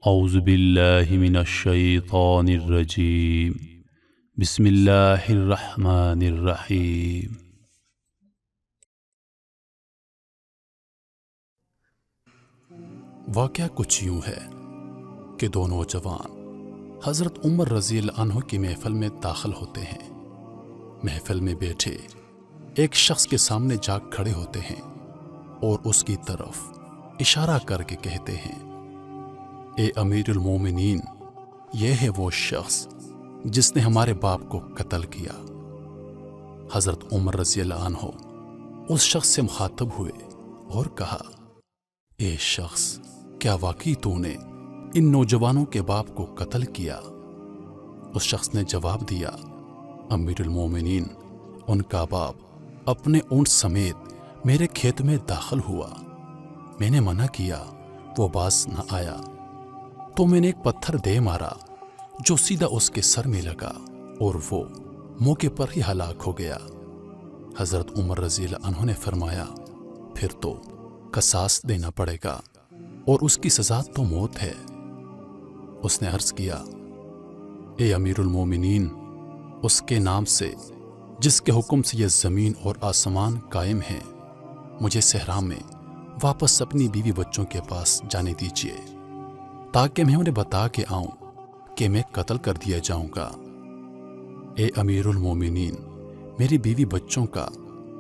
اعوذ باللہ من الشیطان الرجیم بسم اللہ الرحمن الرحیم۔ واقعہ کچھ یوں ہے کہ دو نوجوان حضرت عمر رضی اللہ عنہ کی محفل میں داخل ہوتے ہیں۔ محفل میں بیٹھے ایک شخص کے سامنے جا کھڑے ہوتے ہیں اور اس کی طرف اشارہ کر کے کہتے ہیں، اے امیر المومنین، یہ ہے وہ شخص جس نے ہمارے باپ کو قتل کیا۔ حضرت عمر رضی اللہ عنہ اس شخص سے مخاطب ہوئے اور کہا، اے شخص، کیا واقعی تو نے ان نوجوانوں کے باپ کو قتل کیا؟ اس شخص نے جواب دیا، امیر المومنین، ان کا باپ اپنے اونٹ سمیت میرے کھیت میں داخل ہوا۔ میں نے منع کیا، وہ باز نہ آیا تو میں نے ایک پتھر دے مارا جو سیدھا اس کے سر میں لگا اور وہ موقع پر ہی ہلاک ہو گیا۔ حضرت عمر رضی اللہ عنہ نے فرمایا، پھر تو قصاص دینا پڑے گا اور اس کی سزا تو موت ہے۔ اس نے عرض کیا، اے امیر المومنین، اس کے نام سے جس کے حکم سے یہ زمین اور آسمان قائم ہیں، مجھے صحرا میں واپس اپنی بیوی بچوں کے پاس جانے دیجیے تاکہ میں انہیں بتا کے آؤں کہ میں قتل کر دیا جاؤں گا۔ اے امیر المومنین، میری بیوی بچوں کا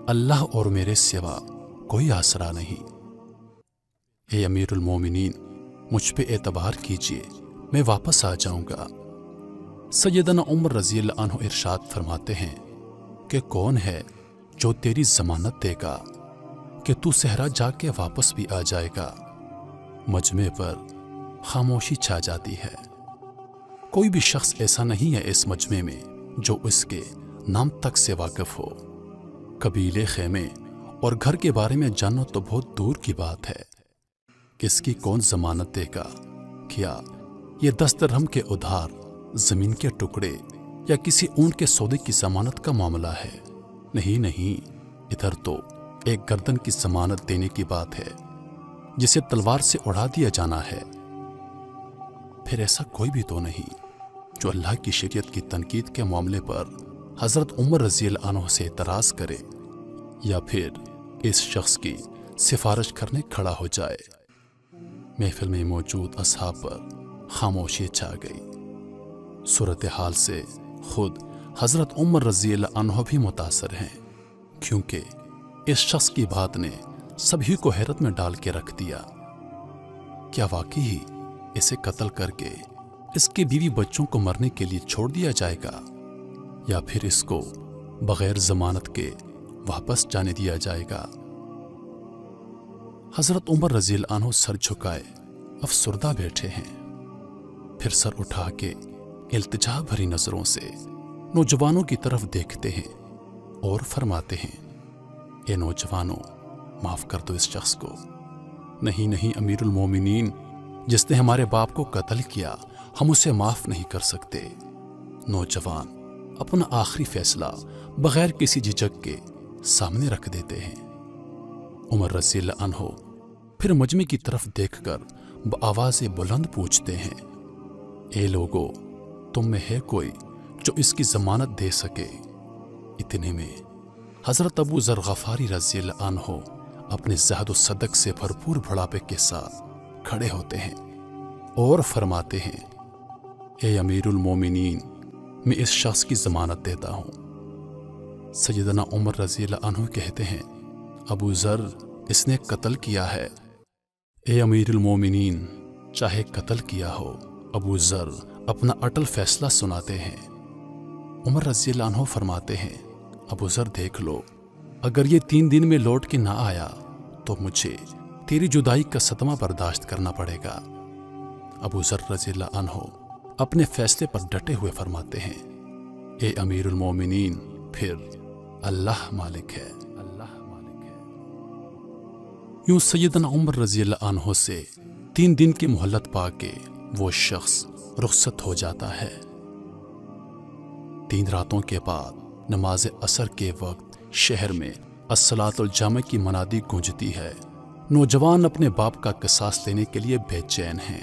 اللہ اور میرے سوا کوئی آسرا نہیں۔ اے امیر المومنین، مجھ پہ اعتبار کیجیے، میں واپس آ جاؤں گا۔ سیدنا عمر رضی اللہ عنہ ارشاد فرماتے ہیں کہ کون ہے جو تیری ضمانت دے گا کہ تو صحرا جا کے واپس بھی آ جائے گا؟ مجمع پر خاموشی چھا جاتی ہے۔ کوئی بھی شخص ایسا نہیں ہے اس مجمع میں جو اس کے نام تک سے واقف ہو۔ قبیلے، خیمے اور گھر کے بارے میں جاننا تو بہت دور کی بات ہے۔ کس کی کون ضمانت دے گا؟ کیا یہ 10 درہم کے ادھار، زمین کے ٹکڑے یا کسی اونٹ کے سودے کی ضمانت کا معاملہ ہے؟ نہیں، ادھر تو ایک گردن کی ضمانت دینے کی بات ہے جسے تلوار سے اڑا دیا جانا ہے۔ پھر ایسا کوئی بھی تو نہیں جو اللہ کی شریعت کی تنقید کے معاملے پر حضرت عمر رضی اللہ عنہ سے اعتراض کرے یا پھر اس شخص کی سفارش کرنے کھڑا ہو جائے۔ محفل میں موجود اصحاب پر خاموشی چھا گئی۔ صورتحال سے خود حضرت عمر رضی اللہ عنہ بھی متاثر ہیں، کیونکہ اس شخص کی بات نے سبھی کو حیرت میں ڈال کے رکھ دیا۔ کیا واقعی اسے قتل کر کے اس کے بیوی بچوں کو مرنے کے لیے چھوڑ دیا جائے گا، یا پھر اس کو بغیر ضمانت کے واپس جانے دیا جائے گا؟ حضرت عمر رضی اللہ عنہ سر جھکائے افسردہ بیٹھے ہیں، پھر سر اٹھا کے التجا بھری نظروں سے نوجوانوں کی طرف دیکھتے ہیں اور فرماتے ہیں، اے نوجوانوں، معاف کر دو اس شخص کو۔ نہیں امیر المومنین، جس نے ہمارے باپ کو قتل کیا، ہم اسے معاف نہیں کر سکتے۔ نوجوان اپنا آخری فیصلہ بغیر کسی جھجک کے سامنے رکھ دیتے ہیں۔ عمر رضی اللہ عنہ پھر مجمع کی طرف دیکھ کر بآواز بلند پوچھتے ہیں، اے لوگو، تم میں ہے کوئی جو اس کی ضمانت دے سکے؟ اتنے میں حضرت ابو ذر غفاری رضی اللہ عنہ اپنے زہد و صدق سے بھرپور بڑھاپے کے ساتھ کھڑے ہوتے ہیں اور فرماتے ہیں، اے امیر المومنین، میں اس شخص کی ضمانت دیتا ہوں۔ سیدنا عمر رضی اللہ عنہ کہتے ہیں، ابو ذر، اس نے قتل کیا ہے۔ اے امیر المومنین، چاہے قتل کیا ہو، ابو ذر اپنا اٹل فیصلہ سناتے ہیں۔ عمر رضی اللہ عنہ فرماتے ہیں، ابو ذر دیکھ لو، اگر یہ 3 دن میں لوٹ کے نہ آیا تو مجھے تیری جدائی کا صدمہ برداشت کرنا پڑے گا۔ ابو ذر رضی اللہ عنہ اپنے فیصلے پر ڈٹے ہوئے فرماتے ہیں، اے امیر المومنین، پھر اللہ مالک ہے۔ یوں سیدنا عمر رضی اللہ عنہ سے 3 دن کی مہلت پا کے وہ شخص رخصت ہو جاتا ہے۔ 3 راتوں کے بعد نماز عصر کے وقت شہر میں الصلاۃ الجامع کی منادی گونجتی ہے۔ نوجوان اپنے باپ کا قصاص لینے کے لیے بے چین ہیں۔